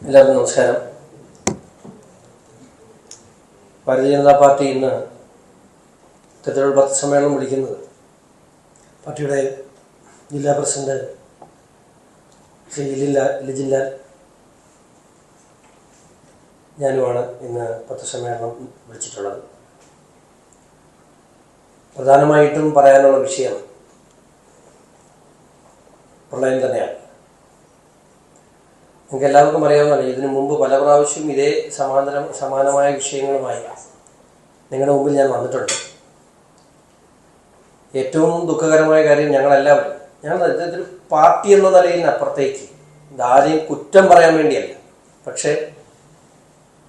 എല്ലാവർക്കും നമസ്കാരം. ഭാരതീയ ജനതാ പാർട്ടി ഇന്ന് ഇത്തരത്തിലുള്ള പത്രസമ്മേളനം വിളിക്കുന്നത് പാർട്ടിയുടെ ജില്ലാ പ്രസിഡന്റ് ശ്രീ ലിജിൻലാൽ ഞാനുമാണ് ഇന്ന് പത്രസമ്മേളനം വിളിച്ചിട്ടുള്ളത്. പ്രധാനമായിട്ടും പറയാനുള്ള വിഷയം പ്രളയം തന്നെയാണ്. നിങ്ങൾക്ക് എല്ലാവർക്കും അറിയാവുന്നതാണ്, ഇതിനു മുമ്പ് പല പ്രാവശ്യം ഇതേ സമാനമായ വിഷയങ്ങളുമായി നിങ്ങളുടെ മുമ്പിൽ ഞാൻ വന്നിട്ടുണ്ട്. ഏറ്റവും ദുഃഖകരമായ കാര്യം ഞങ്ങൾ ഇതൊരു പാർട്ടി എന്ന നിലയിൽ അപ്പുറത്തേക്ക് ആരെയും കുറ്റം പറയാൻ വേണ്ടിയല്ല, പക്ഷേ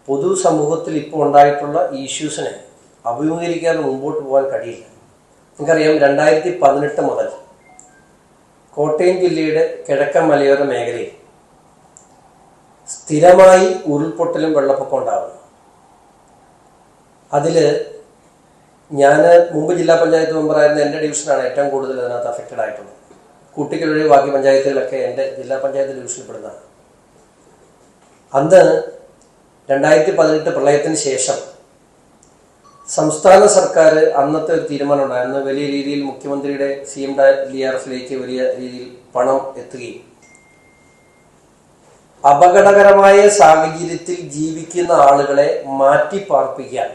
പൊതുസമൂഹത്തിൽ ഇപ്പോൾ ഉണ്ടായിട്ടുള്ള ഇഷ്യൂസിനെ അഭിമുഖീകരിക്കാതെ മുമ്പോട്ട് പോകാൻ കഴിയില്ല. നിങ്ങൾക്കറിയാം, 2018 മുതൽ കോട്ടയം ജില്ലയുടെ കിഴക്കൻ മലയോര മേഖലയിൽ സ്ഥിരമായി ഉരുൾപൊട്ടലും വെള്ളപ്പൊക്കം ഉണ്ടാകുന്നു. അതിൽ ഞാൻ മുമ്പ് ജില്ലാ പഞ്ചായത്ത് മെമ്പറായിരുന്ന എൻ്റെ ഡിവിഷനാണ് ഏറ്റവും കൂടുതൽ അതിനകത്ത് അഫക്റ്റഡ് ആയിട്ടുള്ളത്. കുട്ടികളൊഴി ബാക്കി പഞ്ചായത്തുകളൊക്കെ എൻ്റെ ജില്ലാ പഞ്ചായത്ത് ഡിവിഷനിൽപ്പെടുന്നതാണ്. അന്ന് 2018 പ്രളയത്തിന് ശേഷം സംസ്ഥാന സർക്കാർ അന്നത്തെ ഒരു തീരുമാനം ഉണ്ടായിരുന്നു. വലിയ രീതിയിൽ മുഖ്യമന്ത്രിയുടെ CM DRFിലേക്ക് വലിയ രീതിയിൽ പണം എത്തുകയും അപകടകരമായ സാഹചര്യത്തിൽ ജീവിക്കുന്ന ആളുകളെ മാറ്റി പാർപ്പിക്കാൻ,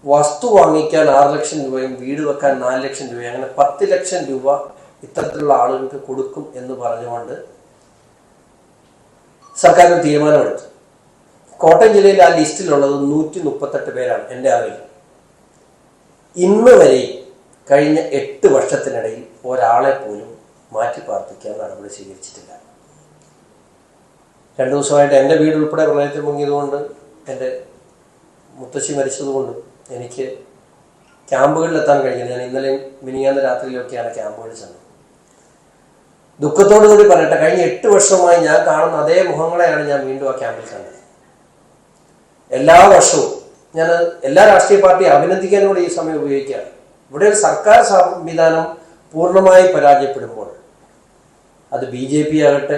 വസ്തു വാങ്ങിക്കാൻ 6 ലക്ഷം രൂപയും വീട് വെക്കാൻ 4 ലക്ഷം രൂപയും, അങ്ങനെ 10 ലക്ഷം രൂപ ഇത്തരത്തിലുള്ള ആളുകൾക്ക് കൊടുക്കും എന്ന് പറഞ്ഞുകൊണ്ട് സർക്കാർ ഒരു തീരുമാനമെടുത്തു. കോട്ടയം ജില്ലയിൽ ആ ലിസ്റ്റിലുള്ളത് 138 പേരാണ് എൻ്റെ അറിവിൽ. ഇന്ന് വരെ കഴിഞ്ഞ 8 വർഷത്തിനിടയിൽ ഒരാളെ പോലും മാറ്റി പാർപ്പിക്കാൻ നടപടി സ്വീകരിച്ചിട്ടില്ല. 2 ദിവസമായിട്ട് എൻ്റെ വീട് ഉൾപ്പെടെ പ്രളയത്തിൽ മുങ്ങിയതുകൊണ്ട്, എൻ്റെ മുത്തശ്ശി മരിച്ചതുകൊണ്ട് എനിക്ക് ക്യാമ്പുകളിലെത്താൻ കഴിഞ്ഞില്ല. ഞാൻ ഇന്നലെയും മിനിഞ്ഞാന്ന് രാത്രിയിലൊക്കെയാണ് ക്യാമ്പുകളിൽ ചെന്നത്. ദുഃഖത്തോടു കൂടി പറയട്ടെ, കഴിഞ്ഞ 8 വർഷമായി ഞാൻ കാണുന്ന അതേ മുഖങ്ങളെയാണ് ഞാൻ വീണ്ടും ആ ക്യാമ്പിൽ കണ്ടത്. എല്ലാ വർഷവും ഞാൻ എല്ലാ രാഷ്ട്രീയ പാർട്ടിയെ അഭിനന്ദിക്കാനും കൂടി ഈ സമയം ഉപയോഗിക്കുകയാണ്. ഇവിടെ ഒരു സർക്കാർ സംവിധാനം പൂർണ്ണമായി പരാജയപ്പെടുമ്പോൾ, അത് BJP ആകട്ടെ,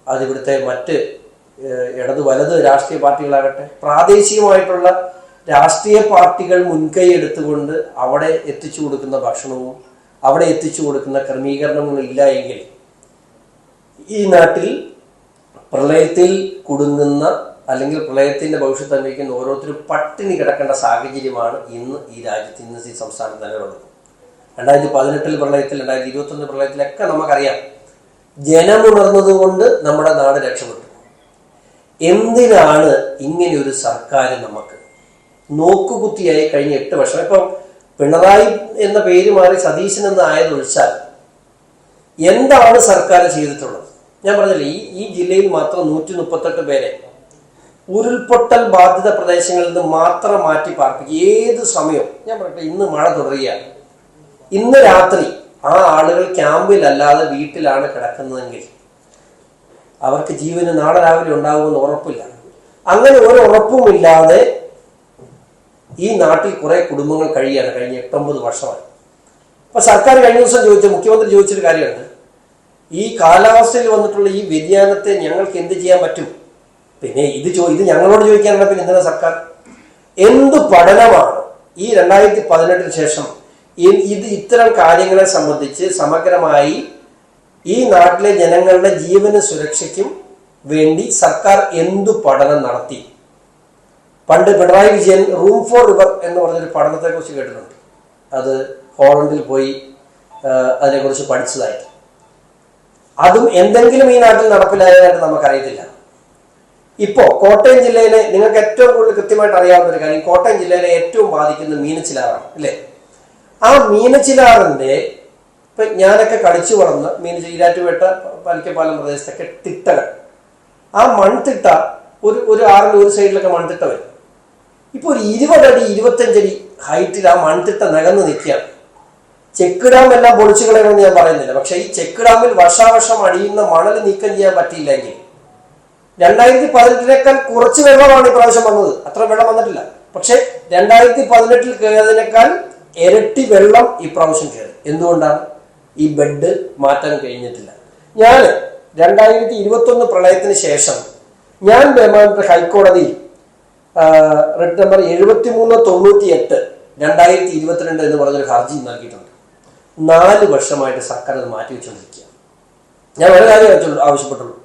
അതിവിടുത്തെ മറ്റ് ഇടത് വലത് രാഷ്ട്രീയ പാർട്ടികളാകട്ടെ, പ്രാദേശികമായിട്ടുള്ള രാഷ്ട്രീയ പാർട്ടികൾ മുൻകൈ എടുത്തുകൊണ്ട് അവിടെ എത്തിച്ചു കൊടുക്കുന്ന ഭക്ഷണവും അവിടെ എത്തിച്ചു കൊടുക്കുന്ന ക്രമീകരണങ്ങളും ഇല്ല എങ്കിൽ ഈ നാട്ടിൽ പ്രളയത്തിൽ കുടുങ്ങുന്ന അല്ലെങ്കിൽ പ്രളയത്തിന്റെ ഭവിഷ്യത്ത് അനുഭവിക്കുന്ന ഓരോരുത്തരും പട്ടിണി കിടക്കേണ്ട സാഹചര്യമാണ് ഇന്ന് ഈ രാജ്യത്ത്, ഇന്ന് ഈ സംസ്ഥാനത്ത് നിലവിലുള്ളത്. 2018 പ്രളയത്തിൽ, 2021 പ്രളയത്തിലൊക്കെ നമുക്കറിയാം, ജനമുണർന്നതുകൊണ്ട് നമ്മുടെ നാട് രക്ഷപ്പെട്ടു. എന്തിനാണ് ഇങ്ങനെയൊരു സർക്കാർ നമുക്ക് നോക്കുകുത്തിയായി കഴിഞ്ഞ 8 വർഷം? ഇപ്പം പിണറായി എന്ന പേര് മാറി സതീശൻ എന്ന് ആയതൊഴിച്ചാൽ എന്താണ് സർക്കാർ ചെയ്തിട്ടുള്ളത്? ഞാൻ പറഞ്ഞില്ലേ, ഈ ജില്ലയിൽ മാത്രം 138 പേരെ ഉരുൾപൊട്ടൽ ബാധിത പ്രദേശങ്ങളിൽ നിന്ന് മാത്രം മാറ്റി പാർപ്പിക്കുക. ഏത് സമയവും ഞാൻ പറയട്ടെ, ഇന്ന് മഴ തുടരുകയാണ്, ഇന്ന് രാത്രി ആ ആളുകൾ ക്യാമ്പിലല്ലാതെ വീട്ടിലാണ് കിടക്കുന്നതെങ്കിൽ അവർക്ക് ജീവന് നാളെ രാവിലെ ഉണ്ടാകുമെന്ന് ഉറപ്പില്ല. അങ്ങനെ ഒരു ഉറപ്പുമില്ലാതെ ഈ നാട്ടിൽ കുറെ കുടുംബങ്ങൾ കഴിയാണ് കഴിഞ്ഞ 8-9 വർഷമായി. അപ്പൊ സർക്കാർ കഴിഞ്ഞ ദിവസം മുഖ്യമന്ത്രി ചോദിച്ചൊരു കാര്യമുണ്ട്, ഈ കാലാവസ്ഥയിൽ വന്നിട്ടുള്ള ഈ വ്യതിയാനത്തെ ഞങ്ങൾക്ക് എന്ത് ചെയ്യാൻ പറ്റും? പിന്നെ ഇത് ഞങ്ങളോട് ചോദിക്കാനുള്ള പിന്നെ എന്തിനാ സർക്കാർ? എന്ത് പഠനമാണ് ഈ 2018 ശേഷം ഇത്തരം കാര്യങ്ങളെ സംബന്ധിച്ച് സമഗ്രമായി ഈ നാട്ടിലെ ജനങ്ങളുടെ ജീവന സുരക്ഷയ്ക്കും വേണ്ടി സർക്കാർ എന്തു പഠനം നടത്തി? പണ്ട് Pinarayi Vijayan room for river എന്ന് പറഞ്ഞൊരു പഠനത്തെ കുറിച്ച് കേട്ടിട്ടുണ്ട്. അത് ഹോളണ്ടിൽ പോയി അതിനെക്കുറിച്ച് പഠിച്ചതായിട്ട്, അതും എന്തെങ്കിലും ഈ നാട്ടിൽ നടപ്പിലായതായിട്ട് നമുക്കറിയത്തില്ല. ഇപ്പോ കോട്ടയം ജില്ലയിലെ, നിങ്ങൾക്ക് ഏറ്റവും കൂടുതൽ കൃത്യമായിട്ട് അറിയാവുന്ന ഒരു കാര്യം, കോട്ടയം ജില്ലയിലെ ഏറ്റവും ബാധിക്കുന്ന മീനച്ചിലാറാണ് അല്ലേ? ആ മീനച്ചിലാറിന്റെ, ഇപ്പൊ ഞാനൊക്കെ കളിച്ചു വളർന്ന ഈരാറ്റുപേട്ട പലിക്കപ്പാലം പ്രദേശത്തൊക്കെ തിട്ടകൾ, ആ മൺതിട്ട ഒരു ആറിന്റെ ഒരു സൈഡിലൊക്കെ മൺതിട്ട വരും. ഇപ്പൊ ഒരു 20 അടി 25 അടി ഹൈറ്റിൽ ആ മൺതിട്ട നികന്ന് നിൽക്കുകയാണ്. ചെക്ക് ഡാം എല്ലാം പൊളിച്ചു കളയണമെന്ന് ഞാൻ പറയുന്നില്ല, പക്ഷെ ഈ ചെക്ക് ഡാമിൽ വർഷാവർഷം അടിയുന്ന മണൽ നീക്കം ചെയ്യാൻ പറ്റിയില്ലെങ്കിൽ 2018 കുറച്ച് വെള്ളമാണ് ഇപ്രാവശ്യം വന്നത്, അത്ര വെള്ളം വന്നിട്ടില്ല. പക്ഷെ 2018 കയറിയതിനേക്കാൾ ഇരട്ടി വെള്ളം ഇപ്രാവശ്യം കയറി. എന്തുകൊണ്ടാണ്? ഈ ബെഡ് മാറ്റാൻ കഴിഞ്ഞിട്ടില്ല. ഞാൻ 2021 പ്രളയത്തിന് ശേഷം ഞാൻ ബഹുമാനപ്പെട്ട ഹൈക്കോടതി റിട്ട് നമ്പർ 7398 2022 എന്ന് പറഞ്ഞൊരു ഹർജി നൽകിയിട്ടുണ്ട്. 4 വർഷമായിട്ട് സർക്കാർ അത് മാറ്റിവെച്ചുകൊണ്ടിരിക്കുക. ഞാൻ ഒരു കാര്യം ആവശ്യപ്പെട്ടുള്ളൂ.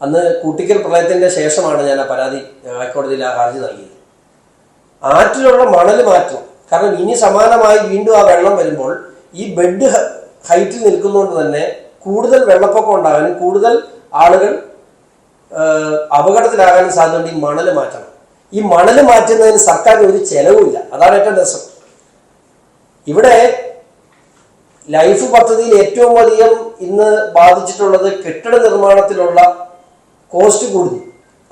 അന്ന് കൂട്ടിക്കൽ പ്രളയത്തിന്റെ ശേഷമാണ് ഞാൻ ആ പരാതി ഹൈക്കോടതിയിൽ ആ ഹർജി നൽകിയത്. ആറ്റിലുള്ള മണൽ മാറ്റണം. കാരണം ഇനി സമാനമായി വീണ്ടും ആ വെള്ളം വരുമ്പോൾ ഈ ബെഡ് ഹൈറ്റിൽ നിൽക്കുന്നതുകൊണ്ട് തന്നെ കൂടുതൽ വെള്ളപ്പൊക്കം ഉണ്ടാകാനും കൂടുതൽ ആളുകൾ അപകടത്തിലാകാനും സാധ്യതയുണ്ട്. ഈ മണൽ മാറ്റണം. ഈ മണൽ മാറ്റുന്നതിന് സർക്കാരിന് ഒരു ചെലവുമില്ല. അതാണ് ഏറ്റവും രസം. ഇവിടെ ലൈഫ് പദ്ധതിയിൽ ഏറ്റവും അധികം ഇന്ന് ബാധിച്ചിട്ടുള്ളത് കെട്ടിട നിർമ്മാണത്തിലുള്ള കോസ്റ്റ് കൂടുന്നു.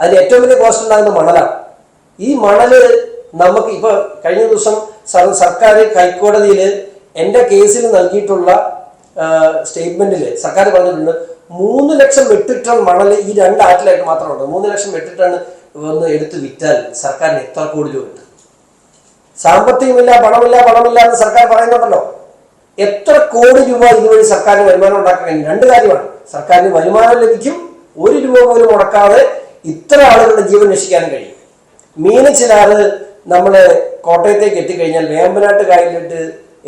അതിന് ഏറ്റവും വലിയ കോസ്റ്റ് ഉണ്ടാകുന്ന മണലാണ്. ഈ മണല് നമുക്ക് ഇപ്പൊ കഴിഞ്ഞ ദിവസം സർക്കാർ ഹൈക്കോടതിയിൽ എൻ്റെ കേസിൽ നൽകിയിട്ടുള്ള സ്റ്റേറ്റ്മെന്റിൽ സർക്കാർ പറഞ്ഞിട്ടുണ്ട് 3 ലക്ഷം മെട്രിക് ടൺ മണൽ ഈ 2 ആറ്റിലായിട്ട് മാത്രമുണ്ട്. 3 ലക്ഷം മെട്രിക് ടൺ ഒന്ന് എടുത്ത് വിറ്റാൽ സർക്കാരിന് എത്ര കോടി രൂപ കിട്ടും? സാമ്പത്തികമില്ല, പണമില്ല എന്ന് സർക്കാർ പറയുന്നുണ്ടല്ലോ. എത്ര കോടി രൂപ ഇതുവഴി സർക്കാരിന് വരുമാനം ഉണ്ടാക്കാൻ കഴിയും? 2 കാര്യമാണ്. സർക്കാരിന് വരുമാനം ലഭിക്കും, 1 രൂപ പോലും മുടക്കാതെ ഇത്ര ആളുകളുടെ ജീവൻ രക്ഷിക്കാനും കഴിയും. മീനച്ചിലാറ് നമ്മള് കോട്ടയത്തേക്ക് എത്തിക്കഴിഞ്ഞാൽ വേമ്പനാട്ട് കായലിലിട്ട്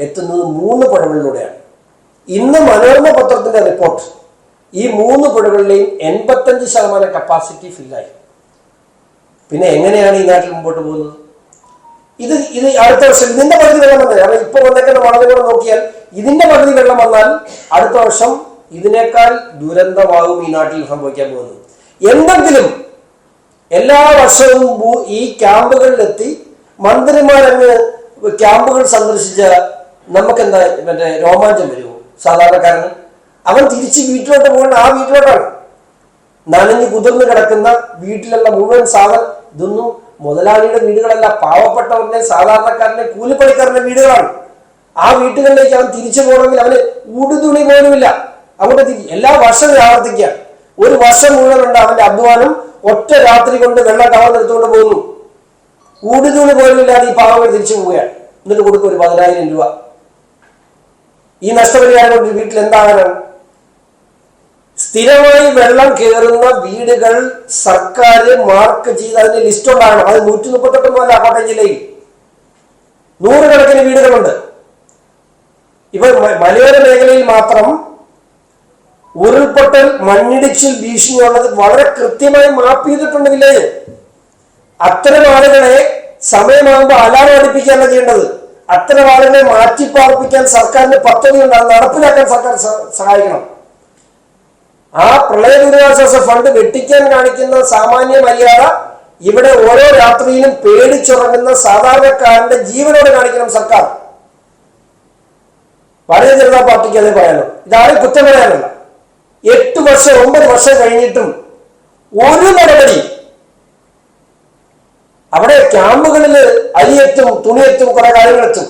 എത്തുന്നത് 3 പുഴകളിലൂടെയാണ്. ഇന്ന് മനോരമ പത്രത്തിന്റെ റിപ്പോർട്ട് ഈ 3 പുഴകളിലെയും 85% കപ്പാസിറ്റി ഫില്ലായി. പിന്നെ എങ്ങനെയാണ് ഈ നാട്ടിൽ മുമ്പോട്ട് പോകുന്നത്? ഇത് അടുത്ത വർഷം ഇതിന്റെ പകുതി വെള്ളം വന്നത്, കാരണം ഇപ്പൊ വന്നേക്കുന്ന മണൽ കൂടെ നോക്കിയാൽ ഇതിന്റെ പകുതി വെള്ളം വന്നാൽ അടുത്ത വർഷം ഇതിനേക്കാൾ ദുരന്തമാകും ഈ നാട്ടിൽ സംഭവിക്കാൻ പോകുന്നത്. എന്തെങ്കിലും എല്ലാ വർഷവും ഈ ക്യാമ്പുകളിലെത്തി മന്ത്രിമാരങ്ങ് ക്യാമ്പുകൾ സന്ദർശിച്ച നമുക്കെന്താ മറ്റേ രോമാഞ്ചം വരുമോ? സാധാരണക്കാരന് അവൻ തിരിച്ച് വീട്ടിലോട്ട് പോകേണ്ട ആ വീട്ടിലോട്ടാണ്. നനഞ്ഞു കുതിർന്ന് കിടക്കുന്ന വീട്ടിലുള്ള മുഴുവൻ സാധനം ഇതൊന്നും മുതലാളിയുടെ വീടുകളല്ല, പാവപ്പെട്ടവരുടെ സാധാരണക്കാരന്റെ കൂലിപ്പണിക്കാരന്റെ വീടുകളാണ്. ആ വീട്ടുകളിലേക്ക് അവൻ തിരിച്ചു പോകണമെങ്കിൽ അവന് ഉടുതുണി പോലുമില്ല. അങ്ങോട്ട് എല്ലാ വർഷവും ആവർത്തിക്കുക. ഒരു വർഷം മുഴുവനുണ്ട് അവന്റെ അധ്വാനം. ഒറ്റ രാത്രി കൊണ്ട് വെള്ളം കവർന്നെടുത്തുകൊണ്ട് പോകുന്നു. ഉടുതുണി പോലുമില്ലാതെ ഈ പാവങ്ങൾ തിരിച്ചു പോവുകയാണ്. എന്നിട്ട് കൊടുക്കും ഒരു 10,000 രൂപ. ഈ നഷ്ടപരിഹാരം കൊണ്ട് വീട്ടിൽ എന്താകാനാണ്? സ്ഥിരമായി വെള്ളം കയറുന്ന വീടുകൾ സർക്കാർ മാർക്ക് ചെയ്ത് അതിന്റെ ലിസ്റ്റ് ഉണ്ടാകണം. അത് 138 കോട്ടയം ജില്ലയിൽ 100 കണക്കിന് വീടുകളുണ്ട്. ഇപ്പൊ മലയോര മേഖലയിൽ മാത്രം ഉരുൾപൊട്ടൽ, മണ്ണിടിച്ചിൽ ഭീഷണിയുള്ളത് വളരെ കൃത്യമായി മാപ്പ് ചെയ്തിട്ടുണ്ട് വില്ലേജ്. അത്തരം ആളുകളെ സമയമാകുമ്പോൾ അലാറം അടിപ്പിക്കുകയല്ല ചെയ്യേണ്ടത്. അത്തരം ആളുകളെ മാറ്റിപ്പാർപ്പിക്കാൻ സർക്കാരിന്റെ പദ്ധതി ഉണ്ടാകും, നടപ്പിലാക്കാൻ സർക്കാർ സഹായിക്കണം. ആ പ്രളയ ദുരിതാശ്വാസ ഫണ്ട് വെട്ടിക്കാൻ കാണിക്കുന്ന സാമാന്യ മര്യാദ ഇവിടെ ഓരോ രാത്രിയിലും പേടിച്ചുറങ്ങുന്ന സാധാരണക്കാരന്റെ ജീവനോട് കാണിക്കണം സർക്കാർ. ഭാരതീയ ജനതാ പാർട്ടിക്ക് അതേ പറയാനോ? ഇതാരും കുറ്റം പറയാനല്ല. 8 വർഷം 9 വർഷം കഴിഞ്ഞിട്ടും ഒരു നടപടി. അവിടെ ക്യാമ്പുകളിൽ അരിയെത്തും, തുണിയെത്തും, കുറെ കാര്യങ്ങളെത്തും.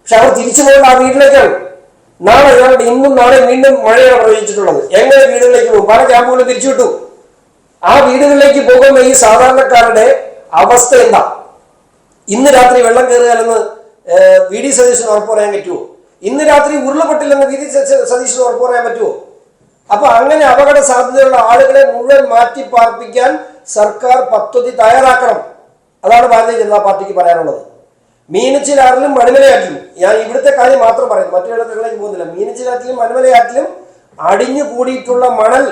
പക്ഷെ അവർ തിരിച്ചു പോകേണ്ട ആ വീട്ടിലേക്കാണ്. നാളെ ഇന്നും നാളെ വീണ്ടും മഴയാണ് പ്രവചിച്ചിട്ടുള്ളത്. എങ്ങനെ വീടുകളിലേക്ക് പോകും? പല ക്യാമ്പുകളും തിരിച്ചുവിട്ടു. ആ വീടുകളിലേക്ക് പോകുമ്പോൾ ഈ സാധാരണക്കാരുടെ അവസ്ഥ എന്താ? ഇന്ന് രാത്രി വെള്ളം കയറുകയാലെന്ന് വി ഡി സതീശന് ഉറപ്പ് പറയാൻ പറ്റുമോ? ഇന്ന് രാത്രി ഉരുളപൊട്ടില്ലെന്ന് വി ഡി സതീശന് ഉറപ്പ് പറയാൻ പറ്റുമോ? അപ്പൊ അങ്ങനെ അപകട സാധ്യതയുള്ള ആളുകളെ മുഴുവൻ മാറ്റി പാർപ്പിക്കാൻ സർക്കാർ പദ്ധതി തയ്യാറാക്കണം. അതാണ് ഭാരതീയ ജനതാ പാർട്ടിക്ക് പറയാനുള്ളത്. മീനച്ചിലാറിലും മണിമലയാറ്റിലും, ഞാൻ ഇവിടുത്തെ കാര്യം മാത്രം പറയുന്നു, മറ്റിടങ്ങളിലേക്ക് പോകുന്നില്ല. മീനച്ചിലാറ്റിലും മണിമലയാറ്റിലും അടിഞ്ഞു കൂടിയിട്ടുള്ള മണൽ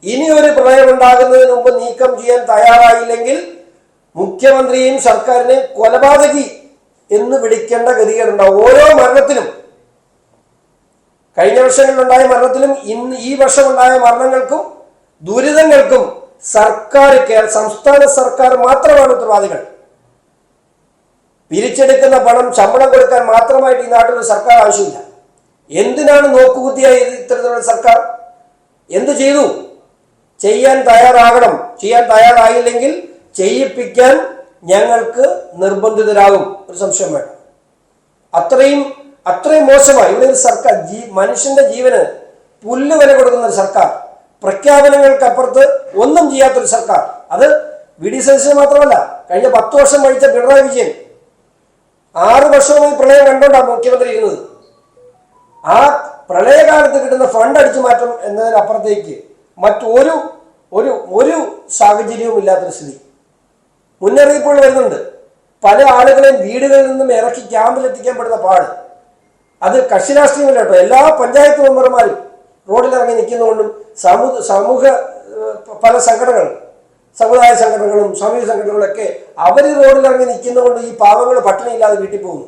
ഇനി ഒരു പ്രളയം ഉണ്ടാകുന്നതിന് മുമ്പ് നീക്കം ചെയ്യാൻ തയ്യാറായില്ലെങ്കിൽ മുഖ്യമന്ത്രിയെയും സർക്കാരിനെയും കൊലപാതകി എന്ന് വിളിക്കേണ്ട ഗതികേടുണ്ടാവും. ഓരോ മരണത്തിലും, കഴിഞ്ഞ വർഷങ്ങളിലുണ്ടായ മരണത്തിലും ഈ വർഷമുണ്ടായ മരണങ്ങൾക്കും ദുരിതങ്ങൾക്കും സംസ്ഥാന സർക്കാർ മാത്രമാണ് ഉത്തരവാദികൾ. പിരിച്ചെടുക്കുന്ന പണം ശമ്പളം കൊടുക്കാൻ മാത്രമായിട്ട് ഈ നാട്ടിൽ സർക്കാർ ആവശ്യമില്ല. എന്തിനാണ് നോക്കുകുത്തിയായി ഇത്തരത്തിലുള്ള സർക്കാർ? എന്ത് ചെയ്തു? ചെയ്യാൻ തയ്യാറാകണം. ചെയ്യാൻ തയ്യാറായില്ലെങ്കിൽ ചെയ്യിപ്പിക്കാൻ ഞങ്ങൾക്ക് നിർബന്ധിതരാകും, ഒരു സംശയം വേണം. അത്രയും മോശമായി ഇവിടെ ഒരു സർക്കാർ. മനുഷ്യന്റെ ജീവന് പുല്ല് വില കൊടുക്കുന്ന ഒരു സർക്കാർ, പ്രഖ്യാപനങ്ങൾക്കപ്പുറത്ത് ഒന്നും ചെയ്യാത്തൊരു സർക്കാർ. അത് വി ഡി സതീശന് മാത്രമല്ല, കഴിഞ്ഞ 10 വർഷം ഭരിച്ച പിണറായി വിജയൻ 6 വർഷമായി പ്രളയം കണ്ടോണ്ടാണ് മുഖ്യമന്ത്രി ഇരുന്നത്. ആ പ്രളയകാലത്ത് കിട്ടുന്ന ഫണ്ട് അടിച്ചു മാറ്റം എന്നതിനപ്പുറത്തേക്ക് മറ്റൊരു ഒരു ഒരു സാഹചര്യവും ഇല്ലാത്തൊരു സ്ഥിതി. മുന്നറിയിപ്പുകൾ വരുന്നുണ്ട്. പല ആളുകളെയും വീടുകളിൽ നിന്നും ഇറക്കി ക്യാമ്പിലെത്തിക്കാൻ പെടുന്ന പാട്. അത് കക്ഷി രാഷ്ട്രീയമില്ല കേട്ടോ. എല്ലാ പഞ്ചായത്ത് മെമ്പർമാരും റോഡിലിറങ്ങി നിൽക്കുന്നതുകൊണ്ടും സമൂഹ പല സംഘടനകളും, സമുദായ സംഘടനകളും സാമൂഹിക സംഘടനകളൊക്കെ അവർ റോഡിലിറങ്ങി നിൽക്കുന്നതുകൊണ്ട് ഈ പാവങ്ങൾ പട്ടിണിയില്ലാതെ വീട്ടിൽ പോകുന്നു.